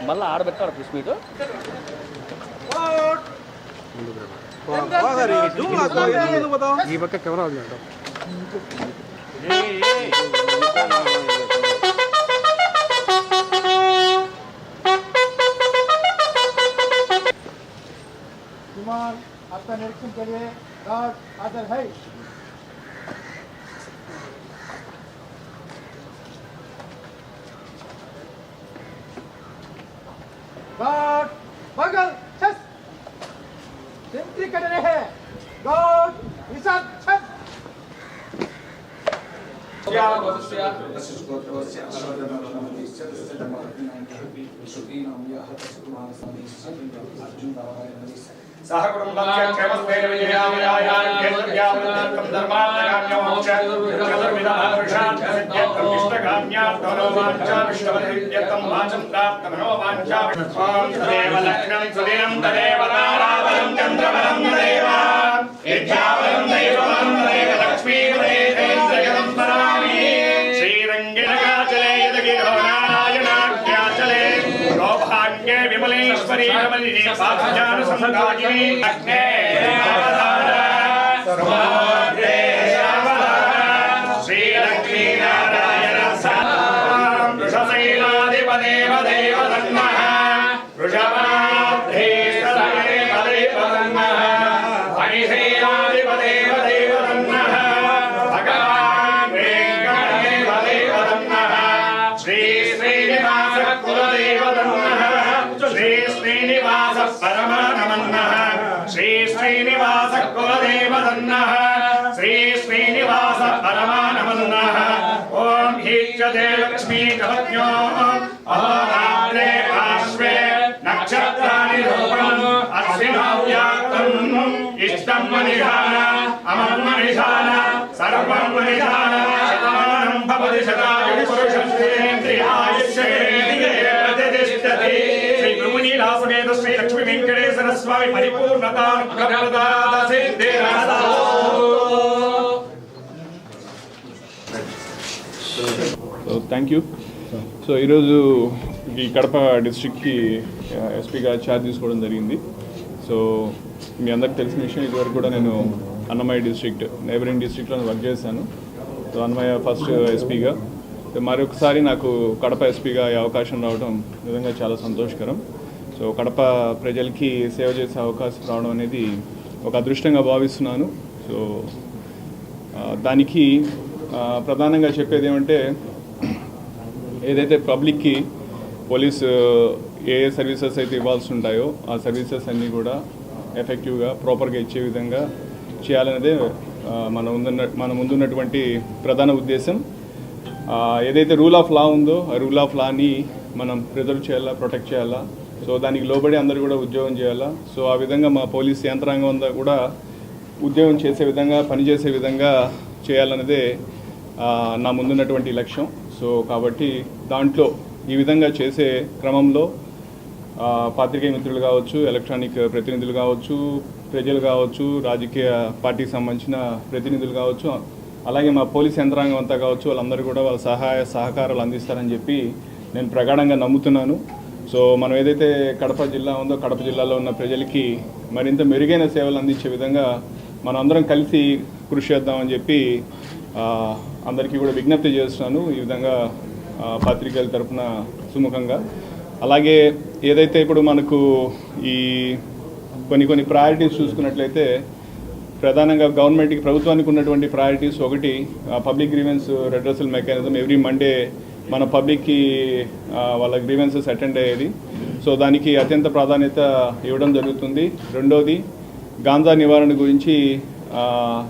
మళ్ళీ ఆడబెట్టాడు press meet ఈ పక్క కెమెరా ఉంది विमान आपका निरीक्षण के लिए गार्ड हाजिर है। गार्ड बगल छत सेंट्री कर रहे हैं। गार्ड निशान छत विमलेश्वरी रमणीय साक्षान संगाजिनी अग्ने सर्वोदे श्री लक्ष्मी नारायण साम वृषशैलाधिपदेव देवदन्नः वृषभाधीश्वरेव देवदन्नः अनिशैलाधिपदेव देवदन्नः भगवान् वेङ्कटेव देवदन्नः श्री श्रीनिवास कुलदेवदन्नः श्री श्रीनिवास परमानमन्नः श्री श्रीनिवास कुलदेवदन्नः श्री श्रीनिवास परमानमन्नः ओम हीच्यते लक्ष्मी कवज्ञो अहोरात्रे पार्श्वे नक्षत्राणि रूपम् अश्विनौ व्याक्तम् इष्टं मनिधान अमं मनिधान सर्वं मनिधान शतमानं भवति शतायुः पुरुषस्येन्द्रियायुष्येन्द्रिये प्रतिष्ठति लीलासमेत श्री लक्ष्मी वेंकटेश्वर स्वामी परिपूर्णता प्रप्रदात सिद्धिरस्तु। Thank you. సో ఈరోజు ఈ కడప డిస్ట్రిక్ట్కి ఎస్పీగా ఛార్జ్ తీసుకోవడం జరిగింది. సో మీ అందరికి తెలిసిన విషయం, ఇదివరకు కూడా నేను అన్నమయ్య డిస్ట్రిక్ట్ నైబరింగ్ డిస్ట్రిక్ట్లో వర్క్ చేశాను. సో అన్నమయ్య ఫస్ట్ ఎస్పీగా, మరొకసారి నాకు కడప ఎస్పీగా ఈ అవకాశం రావడం నిజంగా చాలా సంతోషకరం. సో కడప ప్రజలకి సేవ చేసే అవకాశం రావడం అనేది ఒక అదృష్టంగా భావిస్తున్నాను. సో దానికి ప్రధానంగా చెప్పేది ఏమంటే, ఏదైతే పబ్లిక్కి పోలీసు ఏ సర్వీసెస్ అయితే ఇవ్వాల్సి ఉంటాయో ఆ సర్వీసెస్ అన్నీ కూడా ఎఫెక్టివ్గా ప్రాపర్గా ఇచ్చే విధంగా చేయాలనేదే మన ముందున్నటువంటి ప్రధాన ఉద్దేశం. ఏదైతే రూల్ ఆఫ్ లా ఉందో ఆ రూల్ ఆఫ్ లాని మనం ప్రిజర్వ్ చేయాలా, ప్రొటెక్ట్ చేయాలా. సో దానికి లోబడి అందరూ కూడా ఉద్యోగం చేయాలా. సో ఆ విధంగా మా పోలీస్ యంత్రాంగం అంతా కూడా ఉద్యోగం చేసే విధంగా, పనిచేసే విధంగా చేయాలన్నదే నా ముందున్నటువంటి లక్ష్యం. సో కాబట్టి దాంట్లో ఈ విధంగా చేసే క్రమంలో పాత్రికేయ మిత్రులు కావచ్చు, ఎలక్ట్రానిక్ ప్రతినిధులు కావచ్చు, ప్రజలు కావచ్చు, రాజకీయ పార్టీకి సంబంధించిన ప్రతినిధులు కావచ్చు, అలాగే మా పోలీస్ యంత్రాంగం అంతా కావచ్చు, వాళ్ళందరూ కూడా వాళ్ళ సహాయ సహకారాలు అందిస్తారని చెప్పి నేను ప్రగాఢంగా నమ్ముతున్నాను. సో మనం ఏదైతే కడప జిల్లా ఉందో, కడప జిల్లాలో ఉన్న ప్రజలకి మరింత మెరుగైన సేవలు అందించే విధంగా మనం అందరం కలిసి కృషి చేద్దామని చెప్పి అందరికీ కూడా విజ్ఞప్తి చేస్తున్నాను, ఈ విధంగా పత్రికల తరఫున సుముఖంగా. అలాగే ఏదైతే ఇప్పుడు మనకు ఈ కొన్ని ప్రయారిటీస్ చూసుకున్నట్లయితే, ప్రధానంగా గవర్నమెంట్కి, ప్రభుత్వానికి ఉన్నటువంటి ప్రయారిటీస్ ఒకటి public grievance redressal mechanism. Every Monday మన పబ్లిక్కి వాళ్ళ గ్రీవెన్సెస్ అటెండ్ అయ్యేది. సో దానికి అత్యంత ప్రాధాన్యత ఇవ్వడం జరుగుతుంది. రెండోది గాంజా నివారణ గురించి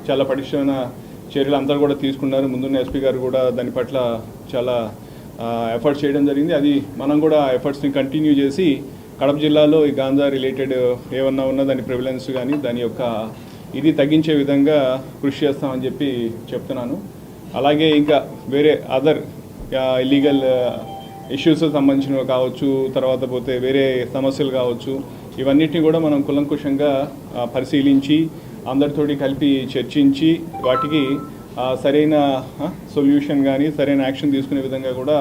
చాలా పటిష్టమైన చర్యలు అందరూ కూడా తీసుకున్నారు. ముందున్న ఎస్పీ గారు కూడా దాని పట్ల చాలా ఎఫర్ట్స్ చేయడం జరిగింది. అది మనం కూడా ఎఫర్ట్స్ని కంటిన్యూ చేసి కడప జిల్లాలో ఈ గాంజా రిలేటెడ్ ఏమన్నా ఉన్నా దాని ప్రివిలెన్స్ కానీ దాని యొక్క ఇది తగ్గించే విధంగా కృషి చేస్తామని చెప్పి చెప్తున్నాను. అలాగే ఇంకా వేరే అదర్ ఇల్లీగల్ ఇష్యూస్ సంబంధించినవి కావచ్చు, తర్వాత పోతే వేరే సమస్యలు కావచ్చు, ఇవన్నిటిని కూడా మనం కులంకుశంగా పరిశీలించి అందరితోటి కలిపి చర్చించి వాటికి సరైన సొల్యూషన్ కానీ సరైన యాక్షన్ తీసుకునే విధంగా కూడా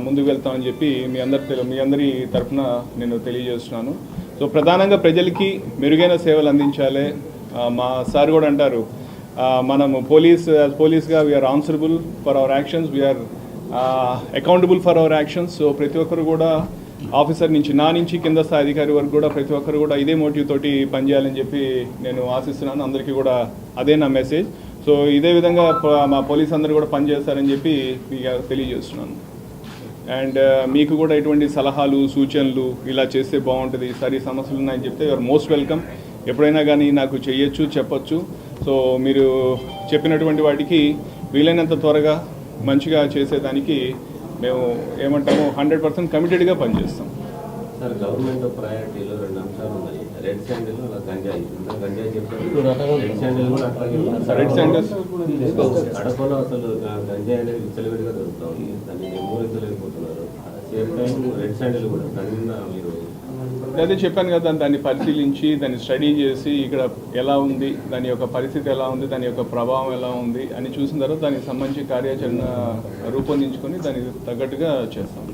ముందుకు వెళ్తామని చెప్పి మీ అందరి తరఫున నేను తెలియజేస్తున్నాను. సో ప్రధానంగా ప్రజలకి మెరుగైన సేవలు అందించాలి. మా సార్ కూడా అంటారు, మనము పోలీస్గా we're answerable for our actions, we're accountable for our actions. So ప్రతి ఒక్కరు కూడా ఆఫీసర్ నుంచి నా నుంచి కింద స్థాయి అధికారి వరకు కూడా ప్రతి ఒక్కరు కూడా ఇదే మోటివ్ తోటి పనిచేయాలని చెప్పి నేను ఆశిస్తున్నాను. అందరికీ కూడా అదే నా మెసేజ్. సో ఇదే విధంగా మా పోలీస్ అందరూ కూడా పనిచేస్తారని చెప్పి మీకు తెలియజేస్తున్నాను. అండ్ మీకు కూడా ఎటువంటి సలహాలు సూచనలు ఇలా చేస్తే బాగుంటుంది, సరే సమస్యలు ఉన్నాయని చెప్తే యూఆర్ మోస్ట్ వెల్కమ్. ఎప్పుడైనా కానీ నాకు చెయ్యొచ్చు, చెప్పొచ్చు. సో మీరు చెప్పినటువంటి వాటికి వీలైనంత త్వరగా మంచిగా చేసేదానికి మేము ఏమంటాము 100% కమిటెడ్గా పనిచేస్తాం. సార్, గవర్నమెంట్ ప్రయారిటీలో 2 అంశాలు ఉన్నాయి. రెడ్ శాండిల్, గంజాయి. గంజాయి చెప్తారు, రెడ్ శాండిల్ కూడా అట్లాగే. రెడ్ శాండిల్స్ కడపలో అసలు గంజాయి అనేది విచ్చలవిడిగా దొరుకుతా ఉంది, దాన్ని నిర్మూలించలేకపోతున్నారు. సేమ్ టైం రెడ్ శాండిల్ కూడా దాని మీద మీరు అదే చెప్పాను కదా, దాన్ని పరిశీలించి దాన్ని స్టడీ చేసి ఇక్కడ ఎలా ఉంది, దాని యొక్క పరిస్థితి ఎలా ఉంది, దాని యొక్క ప్రభావం ఎలా ఉంది అని చూసిన తర్వాత దానికి సంబంధించి కార్యాచరణ రూపొందించుకొని దానికి తగ్గట్టుగా చేస్తాం.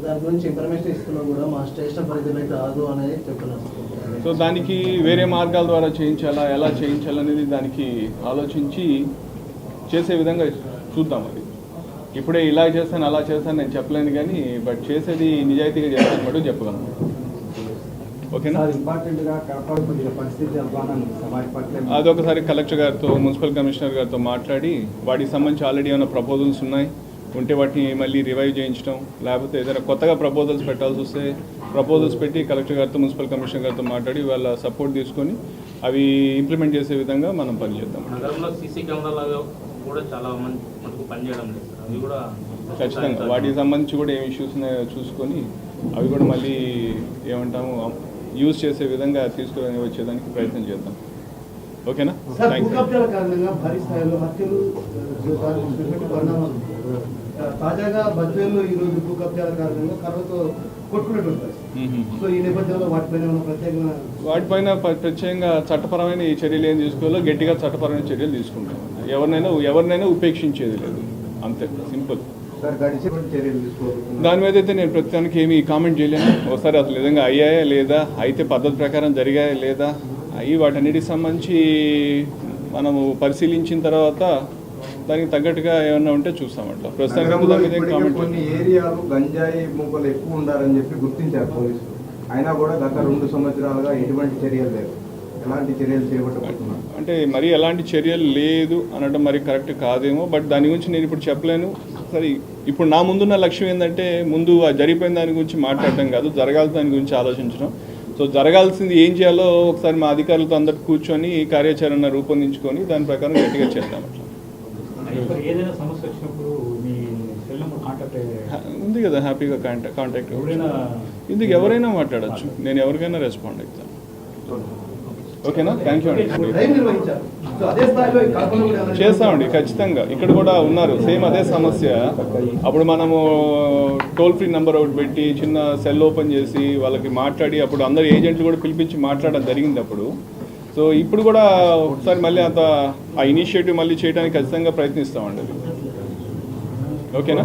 దాని గురించి ఇన్ఫర్మేషన్ ఇస్తున్నా కూడా మా స్టేషన్ పరిధిలో అయితే రాదు అనేది చెప్తున్నారు. సో దానికి వేరే మార్గాల ద్వారా చేయించాలా, ఎలా చేయించాలనేది దానికి ఆలోచించి చేసే విధంగా చూద్దాం. అది ఇప్పుడే ఇలా చేస్తాను అలా చేస్తాను నేను చెప్పలేను, కానీ బట్ చేసేది నిజాయితీగా చేస్తాను మటు చెప్పగలను. ఓకేనా? ఇంపార్టెంట్గా కాపాడుకునే పరిస్థితి సమాజ పట్ల అది ఒకసారి కలెక్టర్ గారితో మున్సిపల్ కమిషనర్ గారితో మాట్లాడి వాటికి సంబంధించి ఆల్రెడీ ఏమైనా ప్రపోజల్స్ ఉన్నాయి ఉంటే వాటిని మళ్ళీ రివైవ్ చేయించడం, లేకపోతే ఏదైనా కొత్తగా ప్రపోజల్స్ పెట్టాల్సి వస్తే ప్రపోజల్స్ పెట్టి కలెక్టర్ గారితో మున్సిపల్ కమిషనర్ గారితో మాట్లాడి వాళ్ళ సపోర్ట్ తీసుకొని అవి ఇంప్లిమెంట్ చేసే విధంగా మనం పనిచేద్దాం. నగరంలో సీసీ కెమెరాలు కూడా చాలా మనకు పనిచేయడం లేదు, అవి కూడా ఖచ్చితంగా వాటికి సంబంధించి కూడా ఏం ఇష్యూస్ ఉన్నాయో చూసుకొని అవి కూడా మళ్ళీ ఏమంటాము యూజ్ చేసే విధంగా తీసుకొని వచ్చేదానికి ప్రయత్నం చేద్దాం. ఓకేనా? Thank you. కారణంగా భారీ స్థాయిలో హత్యలు పరిణామాలు. తాజాగా బద్వేల్లో ఈ రోజు భూ కబ్జాల కారణంగా కర్రతో కొట్టుకున్నట్టు. సో ఈ నేపథ్యంలో వాటిపైన ప్రత్యేకంగా చట్టపరమైన ఈ చర్యలు ఏం తీసుకోవాలో గట్టిగా చట్టపరమైన చర్యలు తీసుకుంటాం. ఎవరినైనా ఉపేక్షించేది లేదు, అంతే సింపుల్. దాని మీద అయితే నేను ప్రస్తుతానికి ఏమీ కామెంట్ చేయలేను. ఒకసారి అసలు నిజంగా అయ్యాయా లేదా, అయితే పద్ధతి ప్రకారం జరిగాయా లేదా, అవి వాటన్నిటికి సంబంధించి మనము పరిశీలించిన తర్వాత దానికి తగ్గట్టుగా ఏమన్నా ఉంటే చూస్తాం. అట్లా ప్రస్తుతానికి దాని మీద కామెంట్. కొన్ని ఏరియాలు గంజాయి మూకలు ఎక్కువ ఉండాలని చెప్పి గుర్తించారు పోలీసులు. అయినా కూడా గత 2 సంవత్సరాలుగా ఎటువంటి చర్యలు లేవు. ఎలాంటి చర్యలు చేపట్టబోతున్నారు అంటే మరి ఎలాంటి చర్యలు లేదు అనడం మరి కరెక్ట్ కాదేమో, బట్ దాని గురించి నేను ఇప్పుడు చెప్పలేను. సరే, ఇప్పుడు నా ముందున్న లక్ష్యం ఏంటంటే ముందు జరిగిపోయిన దాని గురించి మాట్లాడడం కాదు, జరగాల్సిన దాని గురించి ఆలోచించడం. సో జరగాల్సింది ఏం చేయాలో ఒకసారి మా అధికారులతో అందరూ కూర్చొని కార్యాచరణ రూపొందించుకొని దాని ప్రకారం గట్టిగా చేద్దాం. ఏదైనా సమస్య వచ్చినప్పుడు మీ సెల్ నెంబర్ కాంటాక్ట్ ఉంది కదా, హ్యాపీగా కాంటాక్ట్ ఇందుకు ఎవరైనా మాట్లాడచ్చు, నేను ఎవరికైనా రెస్పాండ్ అవుతాను. ఓకేనా? థ్యాంక్ యూ అండి. చేస్తామండి ఖచ్చితంగా. ఇక్కడ కూడా ఉన్నారు సేమ్ అదే సమస్య. అప్పుడు మనము టోల్ ఫ్రీ నెంబర్ ఒకటి పెట్టి చిన్న సెల్ ఓపెన్ చేసి వాళ్ళకి మాట్లాడి అప్పుడు అందరు ఏజెంట్లు కూడా పిలిపించి మాట్లాడడం జరిగింది అప్పుడు. సో ఇప్పుడు కూడా ఒకసారి మళ్ళీ ఆ ఇనిషియేటివ్ మళ్ళీ చేయడానికి ఖచ్చితంగా ప్రయత్నిస్తామండి. ఓకేనా?